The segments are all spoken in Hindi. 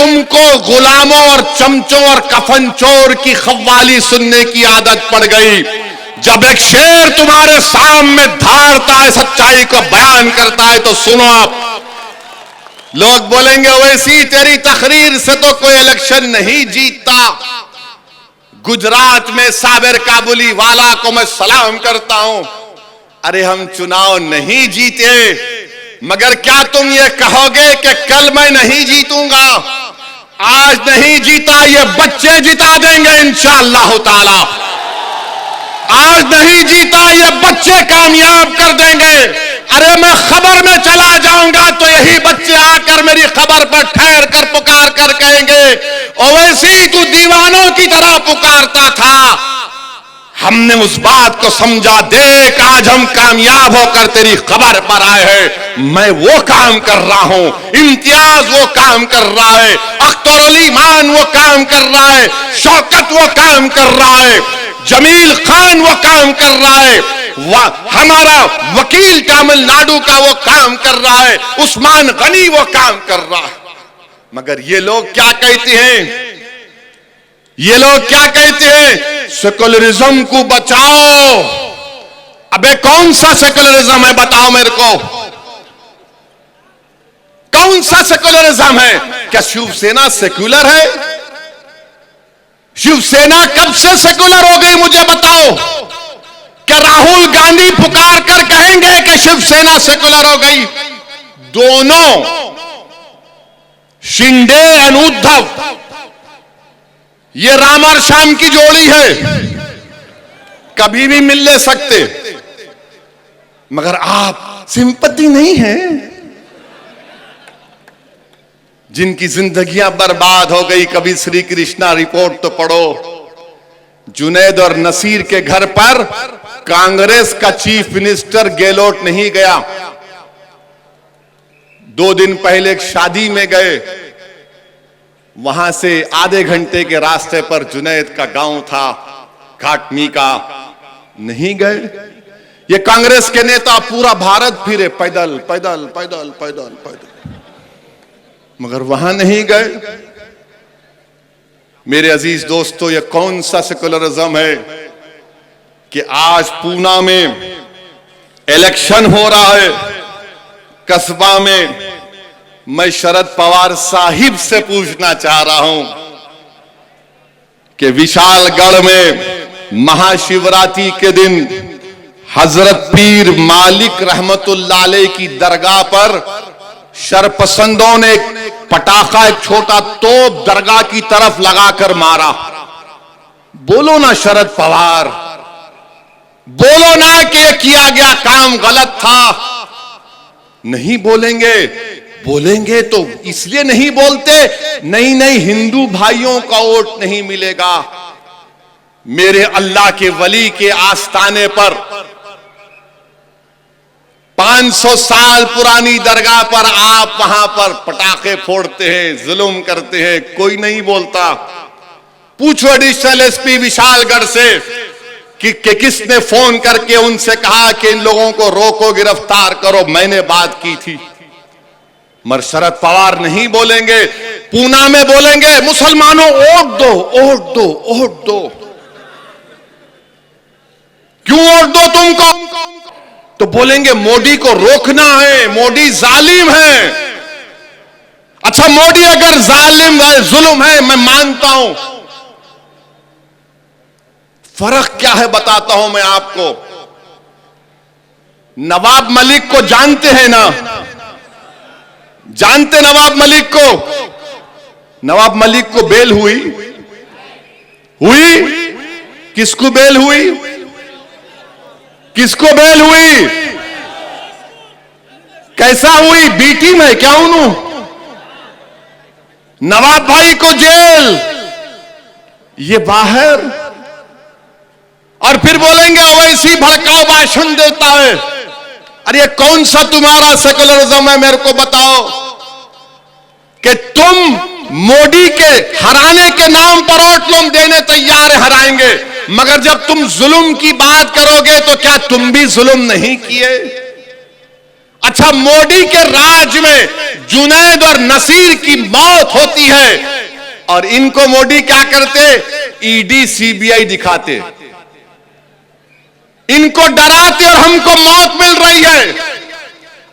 तुमको गुलामों और चमचों और कफन चोर की खव्वाली सुनने की आदत पड़ गई। जब एक शेर तुम्हारे सामने धारता है, सच्चाई को बयान करता है, तो सुनो आप। लोग बोलेंगे वैसी तेरी तकरीर से तो कोई इलेक्शन नहीं जीतता। गुजरात में साबिर काबुली वाला को मैं सलाम करता हूं। अरे हम चुनाव नहीं जीते, मगर क्या तुम ये कहोगे कि कल मैं नहीं जीतूंगा? आज नहीं जीता, ये बच्चे जिता देंगे इंशाअल्लाह ताला। आज नहीं जीता, ये बच्चे कामयाब कर देंगे। अरे मैं खबर में चला जाऊंगा तो यही बच्चे आकर मेरी खबर पर ठहर कर पुकार कर कहेंगे, ओवैसी तू दीवानों की तरह पुकारता था। हमने उस बात को समझा, देख आज हम कामयाब होकर तेरी खबर पर आए हैं। मैं वो काम कर रहा हूं, इम्तियाज वो काम कर रहा है, अख्तर अली मान वो काम कर रहा है, शौकत वो काम कर रहा है, जमील खान वो काम कर रहा है, हमारा वकील तमिलनाडु का वो काम कर रहा है, उस्मान गनी वो काम कर रहा है। मगर ये लोग क्या कहते हैं? ये लोग क्या कहते हैं? सेकुलरिज्म को बचाओ। अबे कौन सा सेकुलरिज्म है बताओ मेरे को, कौन सा सेकुलरिज्म है? क्या शिवसेना सेक्युलर है? शिवसेना कब से सेकुलर हो गई मुझे बताओ? क्या राहुल गांधी पुकार कर कहेंगे कि शिवसेना सेकुलर हो गई? दोनों शिंदे एंड उद्धव, ये राम और श्याम की जोड़ी है, कभी भी मिल ले सकते। मगर आप सिंपैथी नहीं है। जिनकी जिंदगियां बर्बाद हो गई, कभी श्री कृष्णा रिपोर्ट तो पढ़ो। जुनैद और नसीर के घर पर कांग्रेस का चीफ मिनिस्टर गेहलोत नहीं गया। 2 दिन पहले एक शादी में गए, वहां से आधे घंटे के रास्ते पर जुनैद का गांव था, घाटमी का, नहीं गए। ये कांग्रेस के नेता पूरा भारत फिरे, पैदल पैदल पैदल पैदल पैदल, मगर वहां नहीं गए। मेरे अजीज दोस्तों, ये कौन सा सेकुलरिज्म है कि आज पूना में इलेक्शन हो रहा है, कस्बा में। मैं शरद पवार साहिब से पूछना चाह रहा हूं कि विशालगढ़ में महाशिवरात्रि के दिन हजरत पीर मालिक रहमतुल्लाह अलैह की दरगाह पर शरपसंदों ने पटाखा, एक छोटा तोप दरगाह की तरफ लगाकर मारा। बोलो ना शरद पवार, बोलो ना कि यह किया गया काम गलत था। नहीं बोलेंगे। बोलेंगे तो इसलिए नहीं बोलते, नहीं नहीं हिंदू भाइयों का वोट नहीं मिलेगा। मेरे अल्लाह के वली के आस्थाने पर 500 साल पुरानी दरगाह पर आप वहां पर पटाखे फोड़ते हैं, जुल्म करते हैं, कोई नहीं बोलता। पूछो एडिशनल एसपी विशालगढ़ से कि किसने फोन करके उनसे कहा कि इन लोगों को रोको, गिरफ्तार करो। मैंने बात की थी। मगर शरद पवार नहीं बोलेंगे। पूना में बोलेंगे मुसलमानों वोट दो, वोट दो, वोट दो। क्यों वोट दो तुमको? तो बोलेंगे मोदी को रोकना है, मोदी जालिम है। अच्छा, मोदी अगर जालिम है, जुल्म है, मैं मानता हूं। फर्क क्या है बताता हूं मैं आपको। नवाब मलिक को जानते हैं ना? जानते नवाब मलिक को? नवाब मलिक को बेल हुई? किसको बेल हुई? किसको बेल हुई? कैसा हुई? बीटी में क्या उन्हों? नवाब भाई को जेल, ये बाहर। और फिर बोलेंगे ओवैसी भड़काऊ भाषण देता है। अरे कौन सा तुम्हारा सेकुलरिज्म है मेरे को बताओ कि तुम मोदी के हराने के नाम पर वोट तुम देने तैयार है, हराएंगे, मगर जब तुम जुल्म की बात करोगे तो क्या तुम भी जुल्म नहीं किए? अच्छा, मोदी के राज में जुनैद और नसीर की मौत होती है और इनको मोदी क्या करते? ईडी सीबीआई दिखाते, इनको डराते और हमको मौत मिल रही है।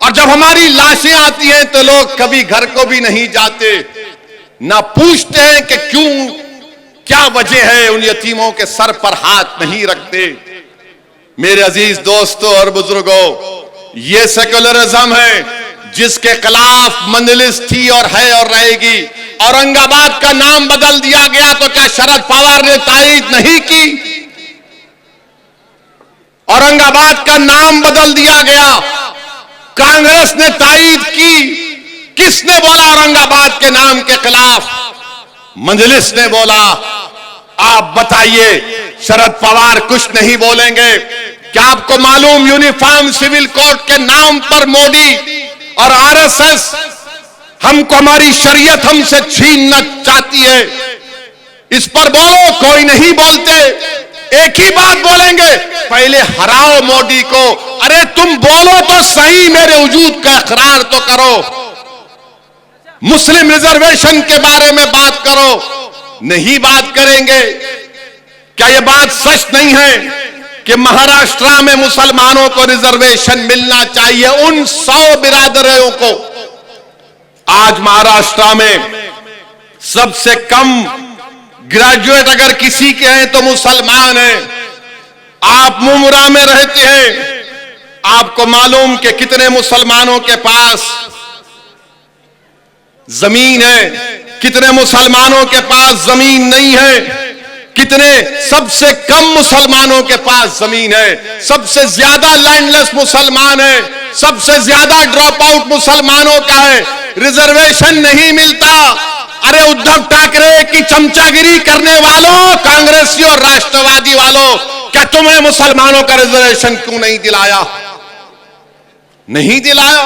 और जब हमारी लाशें आती हैं तो लोग कभी घर को भी नहीं जाते, ना पूछते हैं कि क्यों, क्या वजह है, उन यतीमों के सर पर हाथ नहीं रखते। मेरे अजीज दोस्तों और बुजुर्गों, ये सेक्युलरिज्म है जिसके खिलाफ मंजलिस थी और है और रहेगी। औरंगाबाद का नाम बदल दिया गया तो क्या शरद पवार ने तायीद नहीं की? औरंगाबाद का नाम बदल दिया गया, कांग्रेस ने तायीद की। किसने बोला औरंगाबाद के नाम के खिलाफ? मंजलिस ने बोला। आप बताइए, शरद पवार कुछ नहीं बोलेंगे? क्या आपको मालूम यूनिफॉर्म सिविल कोड के नाम पर मोदी और आरएसएस हमको, हमारी शरीयत हमसे छीनना चाहती है? इस पर बोलो, कोई नहीं बोलते। एक ही बात बोलेंगे, पहले हराओ मोदी को। अरे तुम बोलो तो सही, मेरे वजूद का इकरार तो करो। मुस्लिम रिजर्वेशन के बारे में बात करो, नहीं बात करेंगे। क्या यह बात सच नहीं है कि महाराष्ट्र में मुसलमानों को रिजर्वेशन मिलना चाहिए? उन 100 बिरादरों को आज महाराष्ट्र में सबसे कम ग्रेजुएट अगर किसी के हैं तो मुसलमान हैं। आप मुमरा में रहते हैं, आपको मालूम कि कितने मुसलमानों के पास जमीन है, कितने मुसलमानों के पास जमीन नहीं है, कितने, सबसे कम मुसलमानों के पास जमीन है, सबसे ज्यादा लैंडलेस मुसलमान है, सबसे ज्यादा ड्रॉप आउट मुसलमानों का है। रिजर्वेशन नहीं मिलता। अरे उद्धव ठाकरे की चमचागिरी करने वालों, कांग्रेसी और राष्ट्रवादी वालों, क्या तुमने मुसलमानों का रिजर्वेशन क्यों नहीं दिलाया? नहीं दिलाया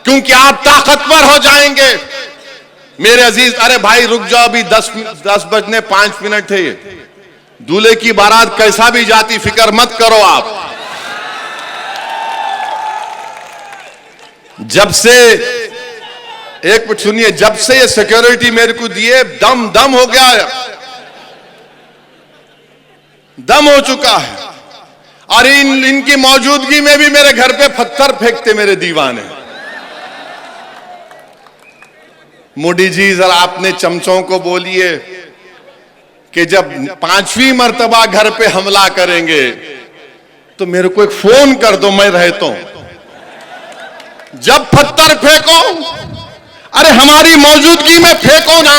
क्योंकि आप ताकतवर हो जाएंगे। मेरे अजीज, अरे भाई रुक जाओ, अभी 10 बजने 5 मिनट है। ये दूल्हे की बारात कैसा भी जाती, फिक्र मत करो आप। जब से, एक मिनट सुनिए, जब से ये सिक्योरिटी मेरे को दिए, दम हो गया है, दम हो चुका है। और इनकी मौजूदगी में भी मेरे घर पे पत्थर फेंकते मेरे दीवाने। मोदी जी, जरा अपने चमचों को बोलिए कि जब 5वीं मर्तबा घर पे हमला करेंगे तो मेरे को एक फोन कर दो, मैं रहता हूं। जब पत्थर फेंको, अरे हमारी मौजूदगी में फेंको ना।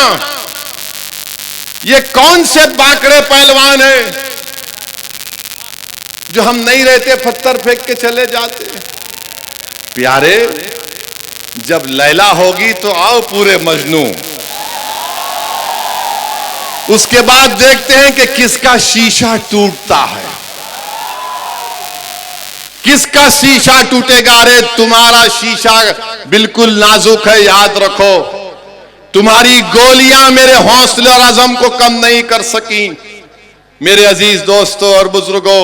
ये कौन से बाकड़े पहलवान है जो हम नहीं रहते पत्थर फेंक के चले जाते? प्यारे, जब लैला होगी तो आओ पूरे मजनू। उसके बाद देखते हैं कि किसका शीशा टूटता है, किसका शीशा टूटेगा। अरे तुम्हारा शीशा बिल्कुल नाजुक है, याद रखो। तुम्हारी गोलियां मेरे हौसले और अज़म को कम नहीं कर सकी। मेरे अजीज दोस्तों और बुजुर्गों,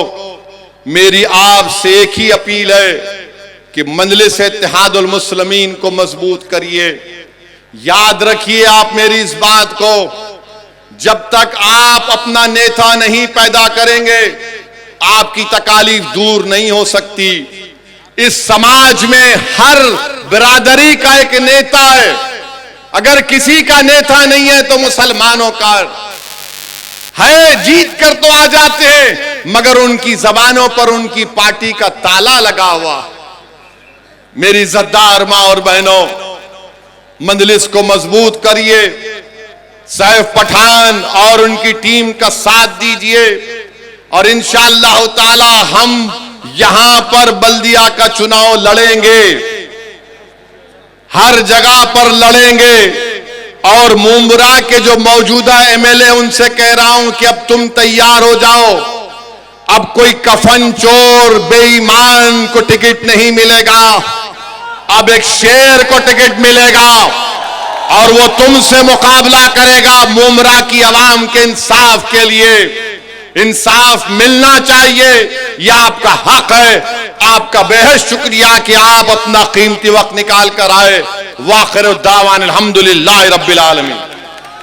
मेरी आपसे एक ही अपील है कि मजलिस इत्तेहादुल मुस्लिमीन को मजबूत करिए। याद रखिए आप मेरी इस बात को, जब तक आप अपना नेता नहीं पैदा करेंगे, आपकी तकालीफ दूर नहीं हो सकती। इस समाज में हर बिरादरी का एक नेता है। अगर किसी का नेता नहीं है तो मुसलमानों का है। जीत कर तो आ जाते हैं, मगर उनकी जबानों पर उनकी पार्टी का ताला लगा हुआ। मेरी इज्जतदार मां और बहनों, मजलिस को मजबूत करिए। सैफ पठान और उनकी टीम का साथ दीजिए और इंशाअल्लाह ताला हम यहां पर बल्दिया का चुनाव लड़ेंगे, हर जगह पर लड़ेंगे। और मुंबरा के जो मौजूदा एमएलए, उनसे कह रहा हूं कि अब तुम तैयार हो जाओ। अब कोई कफन चोर बेईमान को टिकट नहीं मिलेगा, अब एक शेर को टिकट मिलेगा और वो तुमसे मुकाबला करेगा मुंबरा की आवाम के इंसाफ के लिए। इंसाफ मिलना चाहिए। यह आपका हक है। आपका बेहद शुक्रिया कि आप अपना कीमती वक्त निकाल कर आए। वाखिर दावान अल्हम्दुलिल्लाह रब्बिल आलमीन।